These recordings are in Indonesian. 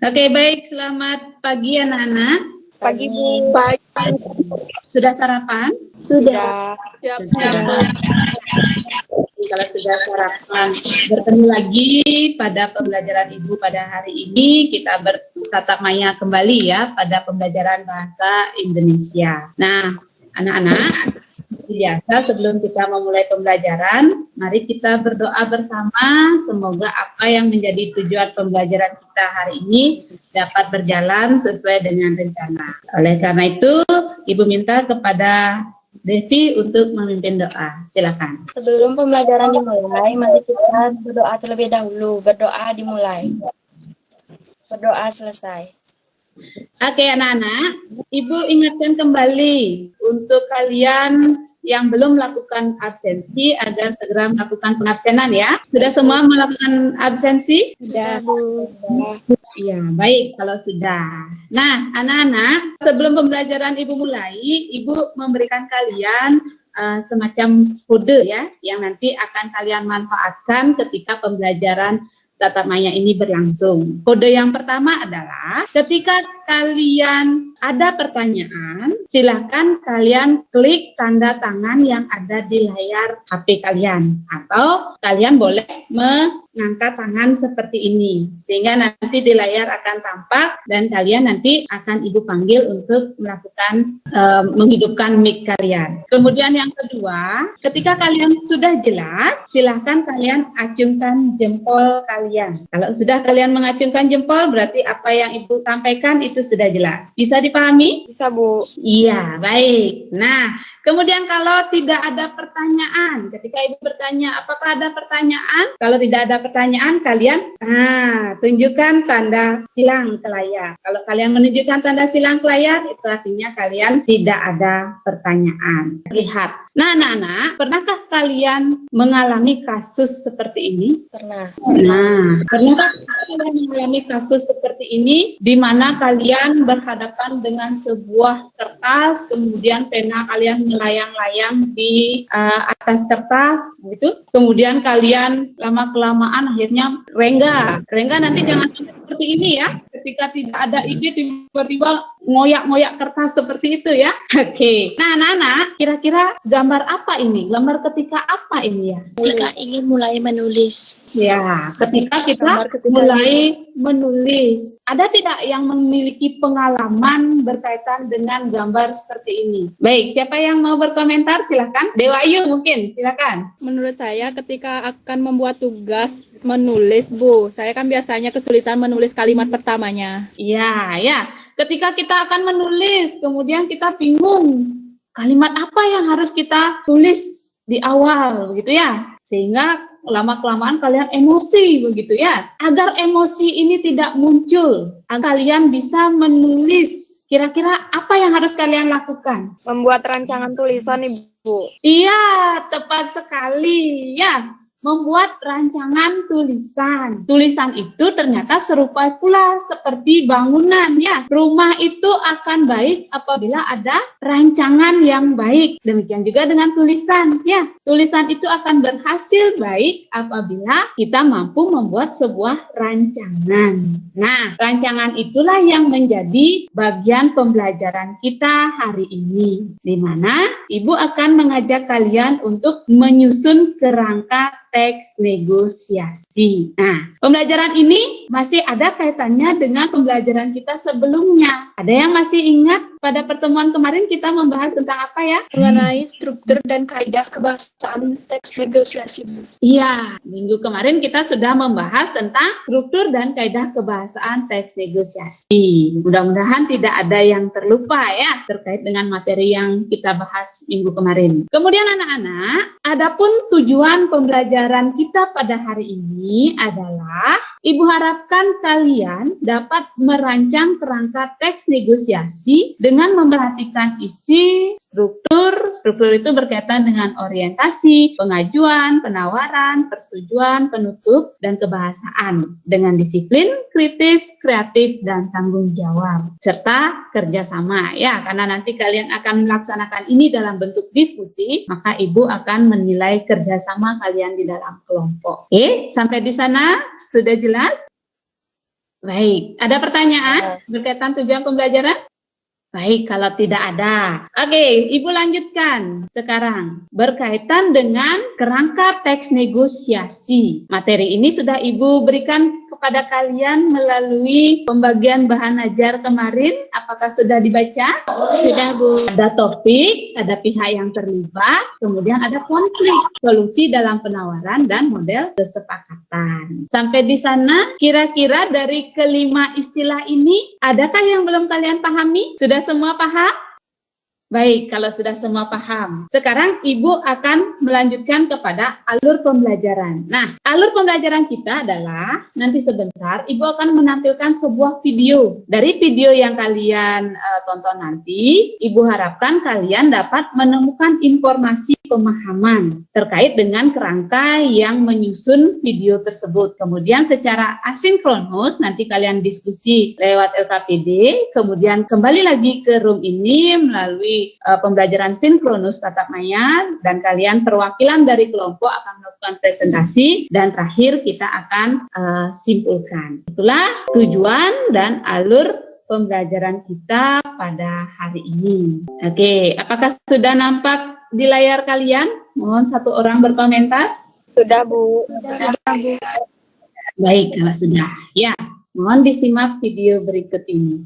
Oke, baik. Selamat pagi anak-anak. Pagi, Bu. Pagi. Sudah sarapan? Sudah. Sudah. Kalau sudah sarapan, bertemu lagi pada pembelajaran Ibu pada hari ini. Kita bertatap maya kembali ya pada pembelajaran bahasa Indonesia. Nah, anak-anak, biasa sebelum kita memulai pembelajaran, mari kita berdoa bersama. Semoga apa yang menjadi tujuan pembelajaran kita hari ini dapat berjalan sesuai dengan rencana. Oleh karena itu, Ibu minta kepada Devi untuk memimpin doa. Silakan. Sebelum pembelajaran dimulai, mari kita berdoa terlebih dahulu. Berdoa dimulai. Berdoa selesai. Oke anak-anak, Ibu ingatkan kembali untuk kalian yang belum melakukan absensi agar segera melakukan pengabsenan ya. Sudah semua melakukan absensi? Sudah, Bu. Iya, baik kalau sudah. Nah, anak-anak, sebelum pembelajaran Ibu mulai, Ibu memberikan kalian semacam kode ya, yang nanti akan kalian manfaatkan ketika pembelajaran tatap maya ini berlangsung. Kode yang pertama adalah ketika kalian ada pertanyaan, silakan kalian klik tanda tangan yang ada di layar HP kalian, atau kalian boleh mengangkat tangan seperti ini sehingga nanti di layar akan tampak dan kalian nanti akan Ibu panggil untuk melakukan menghidupkan mic kalian. Kemudian yang kedua, ketika kalian sudah jelas, silakan kalian acungkan jempol kalian. Kalau sudah kalian mengacungkan jempol, berarti apa yang Ibu sampaikan itu sudah jelas. Bisa dipahami? Bisa, Bu. Iya, baik. Nah, kemudian kalau tidak ada pertanyaan, ketika Ibu bertanya, apakah ada pertanyaan? Kalau tidak ada pertanyaan, kalian tunjukkan tanda silang ke layar. Kalau kalian menunjukkan tanda silang ke layar, itu artinya kalian tidak ada pertanyaan. Lihat. Nah, anak-anak, pernahkah kalian mengalami kasus seperti ini? Pernah. Nah, pernahkah kalian mengalami kasus seperti ini di mana kalian berhadapan dengan sebuah kertas, kemudian pena kalian melayang-layang di atas kertas, gitu. Kemudian kalian lama-kelamaan akhirnya rengga nanti jangan seperti ini ya. Ketika tidak ada ide tiba-tiba ngoyak-ngoyak kertas seperti itu ya. Oke. Nah, anak-anak, kira-kira gambar apa ini? Gambar ketika apa ini ya? Ketika ingin mulai menulis. Ya, ketika kita mulai menulis. Ada tidak yang memiliki pengalaman berkaitan dengan gambar seperti ini? Baik, siapa yang mau berkomentar? Silakan. Dewa Ayu mungkin, silakan. Menurut saya ketika akan membuat tugas menulis, Bu, saya kan biasanya kesulitan menulis kalimat pertamanya. Iya, ya. Ketika kita akan menulis, kemudian kita bingung kalimat apa yang harus kita tulis di awal, begitu ya. Sehingga lama-kelamaan kalian emosi, begitu ya. Agar emosi ini tidak muncul, agar kalian bisa menulis, kira-kira apa yang harus kalian lakukan? Membuat rancangan tulisan, Ibu. Iya, tepat sekali ya. Membuat rancangan tulisan. Tulisan itu ternyata serupa pula seperti bangunan ya. Rumah itu akan baik apabila ada rancangan yang baik. Demikian juga dengan tulisan ya. Tulisan itu akan berhasil baik apabila kita mampu membuat sebuah rancangan. Nah, rancangan itulah yang menjadi bagian pembelajaran kita hari ini. Di mana Ibu akan mengajak kalian untuk menyusun kerangka teks negosiasi. Nah, pembelajaran ini masih ada kaitannya dengan pembelajaran kita sebelumnya. Ada yang masih ingat pada pertemuan kemarin kita membahas tentang apa ya? Mengenai struktur dan kaidah kebahasaan teks negosiasi. Iya, minggu kemarin kita sudah membahas tentang struktur dan kaidah kebahasaan teks negosiasi. Mudah-mudahan tidak ada yang terlupa ya terkait dengan materi yang kita bahas minggu kemarin. Kemudian anak-anak, adapun tujuan pembelajaran kita pada hari ini adalah Ibu harapkan kalian dapat merancang kerangka teks negosiasi dengan memperhatikan isi, struktur. Struktur itu berkaitan dengan orientasi, pengajuan, penawaran, persetujuan, penutup, dan kebahasaan. Dengan disiplin, kritis, kreatif, dan tanggung jawab. Serta kerjasama ya, karena nanti kalian akan melaksanakan ini dalam bentuk diskusi, maka Ibu akan menilai kerjasama kalian di dalam kelompok. Oke, sampai di sana sudah jelas? Baik, ada pertanyaan berkaitan tujuan pembelajaran? Baik, kalau tidak ada. Oke, Ibu lanjutkan sekarang. Berkaitan dengan kerangka teks negosiasi. Materi ini sudah Ibu berikan kepada kalian melalui pembagian bahan ajar kemarin. Apakah sudah dibaca? Sudah, Bu. Ada topik, ada pihak yang terlibat, kemudian ada konflik, solusi dalam penawaran, dan model kesepakatan. Sampai di sana, kira-kira dari kelima istilah ini, adakah yang belum kalian pahami? Sudah semua paham? Baik, kalau sudah semua paham. Sekarang Ibu akan melanjutkan kepada alur pembelajaran. Nah, alur pembelajaran kita adalah, nanti sebentar, Ibu akan menampilkan sebuah video. Dari video yang kalian tonton nanti, Ibu harapkan kalian dapat menemukan informasi pemahaman terkait dengan kerangka yang menyusun video tersebut. Kemudian secara asinkronus, nanti kalian diskusi lewat LKPD, kemudian kembali lagi ke room ini melalui pembelajaran sinkronus tatap maya, dan kalian perwakilan dari kelompok akan melakukan presentasi, dan terakhir kita akan simpulkan. Itulah tujuan dan alur pembelajaran kita pada hari ini. Oke, apakah sudah nampak di layar kalian? Mohon satu orang berkomentar. Sudah, Bu. Sudah, Bu. Baik, kalau sudah. Ya, mohon disimak video berikut ini.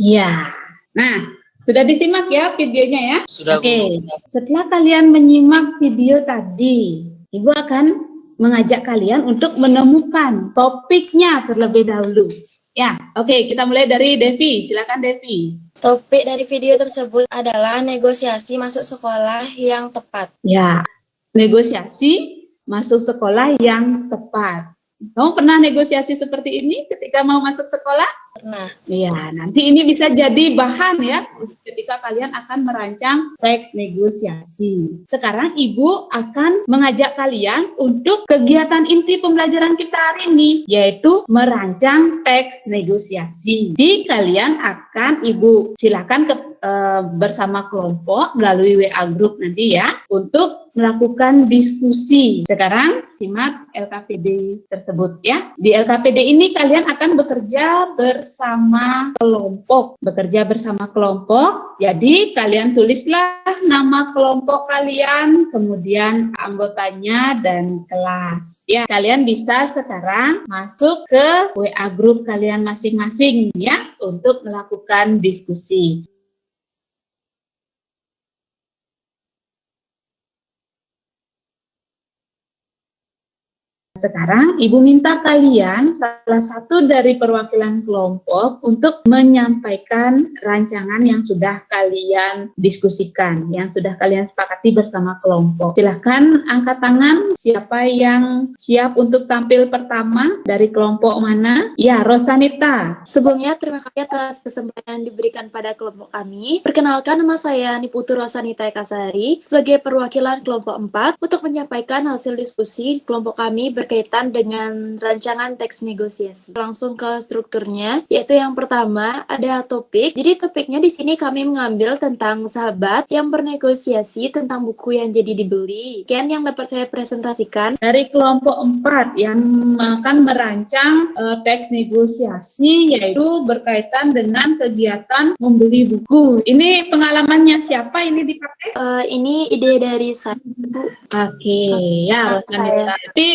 Ya, nah sudah disimak ya videonya ya? Sudah, Oke, setelah kalian menyimak video tadi, Ibu akan mengajak kalian untuk menemukan topiknya terlebih dahulu. Ya, oke, kita mulai dari Devi. Silakan Devi. Topik dari video tersebut adalah negosiasi masuk sekolah yang tepat. Ya, negosiasi masuk sekolah yang tepat. Kamu pernah negosiasi seperti ini ketika mau masuk sekolah? Pernah. Iya, nanti ini bisa jadi bahan ya ketika kalian akan merancang teks negosiasi. Sekarang Ibu akan mengajak kalian untuk kegiatan inti pembelajaran kita hari ini, yaitu merancang teks negosiasi. Jadi kalian akan, Ibu silakan bersama kelompok melalui WA group nanti ya, untuk melakukan diskusi. Sekarang simak LKPD tersebut ya. Di LKPD ini kalian akan bekerja bersama kelompok. Jadi kalian tulislah nama kelompok kalian, kemudian anggotanya dan kelas. Ya, kalian bisa sekarang masuk ke WA group kalian masing-masing ya untuk melakukan diskusi. Sekarang Ibu minta kalian salah satu dari perwakilan kelompok untuk menyampaikan rancangan yang sudah kalian diskusikan, yang sudah kalian sepakati bersama kelompok. Silahkan angkat tangan siapa yang siap untuk tampil pertama, dari kelompok mana? Ya, Rosanita. Sebelumnya, terima kasih atas kesempatan yang diberikan pada kelompok kami. Perkenalkan, nama saya Niputu Rosanita Ekasari sebagai perwakilan kelompok 4 untuk menyampaikan hasil diskusi kelompok kami berkaitan berkaitan dengan rancangan teks negosiasi. Langsung ke strukturnya, yaitu yang pertama ada topik. Jadi topiknya di sini kami mengambil tentang sahabat yang bernegosiasi tentang buku yang jadi dibeli. Sekian yang dapat saya presentasikan. Dari kelompok 4 yang akan merancang teks negosiasi, yaitu berkaitan dengan kegiatan membeli buku. Ini pengalamannya siapa ini dipakai? Ini ide dari saya, Bu. Oke, ya Rosanita. Saya. Tapi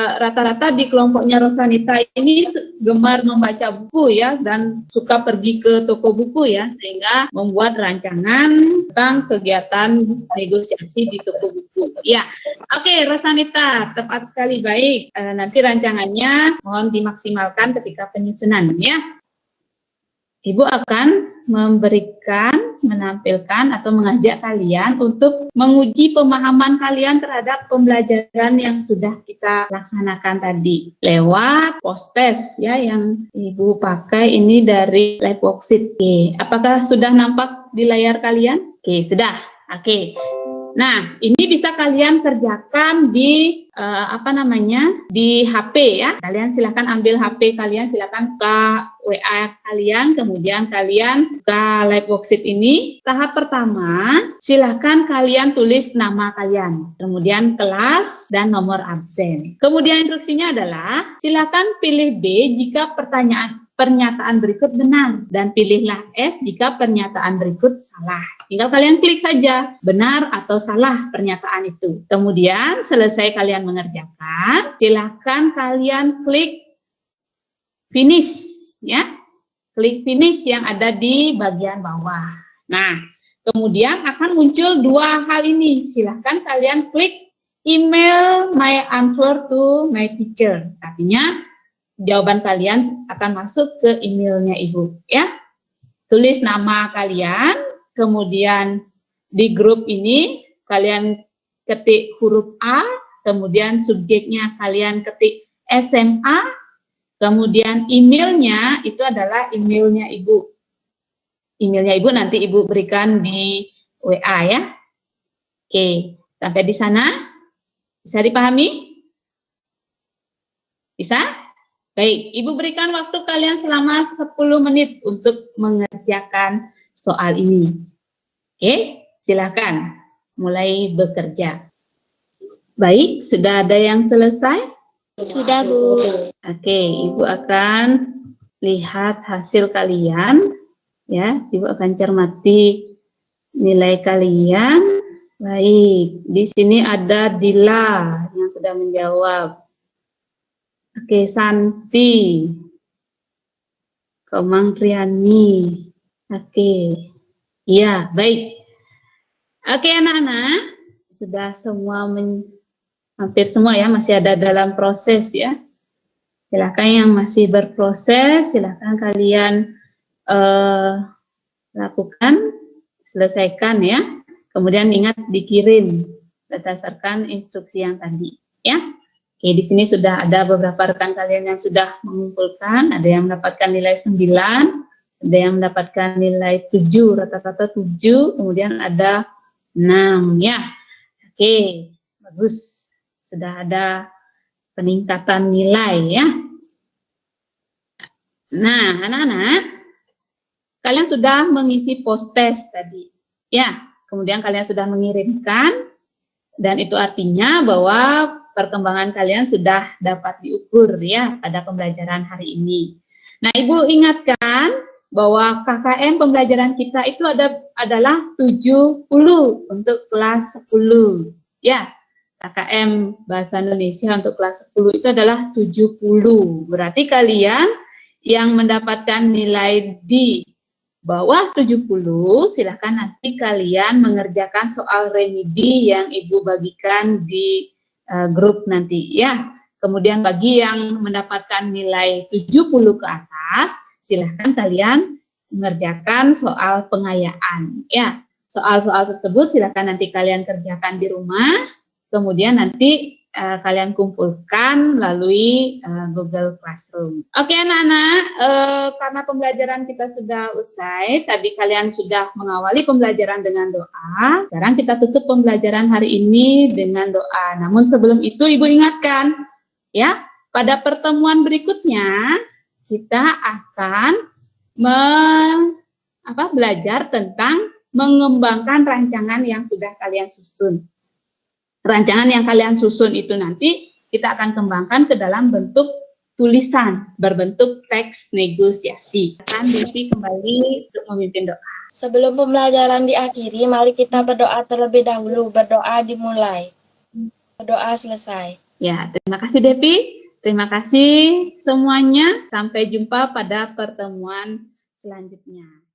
rata-rata di kelompoknya Rosanita ini gemar membaca buku ya, dan suka pergi ke toko buku ya, sehingga membuat rancangan tentang kegiatan negosiasi di toko buku. Ya, oke Rosanita, tepat sekali, baik. Nanti rancangannya mohon dimaksimalkan ketika penyusunan ya. Ibu akan memberikan, menampilkan atau mengajak kalian untuk menguji pemahaman kalian terhadap pembelajaran yang sudah kita laksanakan tadi lewat post-test ya, yang Ibu pakai ini dari live worksheet. Oke, apakah sudah nampak di layar kalian? Oke, sudah. Oke. Nah, ini bisa kalian kerjakan di di HP ya. Kalian silahkan ambil HP kalian, silahkan buka WA kalian, kemudian kalian buka live worksheet ini. Tahap pertama, silahkan kalian tulis nama kalian, kemudian kelas dan nomor absen. Kemudian instruksinya adalah silahkan pilih B jika pernyataan berikut benar, dan pilihlah S jika pernyataan berikut salah. Tinggal kalian klik saja benar atau salah pernyataan itu. Kemudian selesai kalian mengerjakan, silahkan kalian klik finish ya. Klik finish yang ada di bagian bawah. Nah, kemudian akan muncul dua hal ini. Silahkan kalian klik email my answer to my teacher. Artinya jawaban kalian akan masuk ke emailnya Ibu ya. Tulis nama kalian, kemudian di grup ini kalian ketik huruf A, kemudian subjeknya kalian ketik SMA, kemudian emailnya itu adalah emailnya Ibu. Emailnya Ibu nanti Ibu berikan di WA ya. Oke, sampai di sana bisa dipahami? Bisa? Baik, Ibu berikan waktu kalian selama 10 menit untuk mengerjakan soal ini. Oke, silakan mulai bekerja. Baik, sudah ada yang selesai? Sudah, Bu. Oke, Ibu akan lihat hasil kalian. Ya, Ibu akan cermati nilai kalian. Baik, di sini ada Dila yang sudah menjawab. Oke, Santi, Komang Triani. Oke, iya, baik. Oke, anak-anak, sudah semua, hampir semua ya, masih ada dalam proses ya. Silakan yang masih berproses, silakan kalian lakukan, selesaikan ya. Kemudian ingat dikirim berdasarkan instruksi yang tadi ya. Oke, di sini sudah ada beberapa rekan kalian yang sudah mengumpulkan, ada yang mendapatkan nilai 9, ada yang mendapatkan nilai 7, rata-rata 7, kemudian ada 6 ya. Oke, bagus. Sudah ada peningkatan nilai ya. Nah, anak-anak, kalian sudah mengisi post-test tadi. Ya, kemudian kalian sudah mengirimkan, dan itu artinya bahwa perkembangan kalian sudah dapat diukur ya pada pembelajaran hari ini. Nah, Ibu ingatkan bahwa KKM pembelajaran kita itu adalah 70 untuk kelas 10. Ya, KKM Bahasa Indonesia untuk kelas 10 itu adalah 70. Berarti kalian yang mendapatkan nilai di bawah 70, silahkan nanti kalian mengerjakan soal remedi yang Ibu bagikan di grup nanti ya. Kemudian bagi yang mendapatkan nilai 70 ke atas, silahkan kalian mengerjakan soal pengayaan ya. Soal-soal tersebut silahkan nanti kalian kerjakan di rumah, kemudian nanti kalian kumpulkan melalui Google Classroom. Oke anak-anak, karena pembelajaran kita sudah usai, tadi kalian sudah mengawali pembelajaran dengan doa. Sekarang kita tutup pembelajaran hari ini dengan doa. Namun sebelum itu Ibu ingatkan Ya, pada pertemuan berikutnya kita akan belajar tentang mengembangkan rancangan yang sudah kalian susun. Rancangan yang kalian susun itu nanti kita akan kembangkan ke dalam bentuk tulisan berbentuk teks negosiasi. Akan Devi kembali untuk memimpin doa. Sebelum pembelajaran diakhiri, mari kita berdoa terlebih dahulu. Berdoa dimulai. Berdoa selesai. Ya, terima kasih Devi. Terima kasih semuanya. Sampai jumpa pada pertemuan selanjutnya.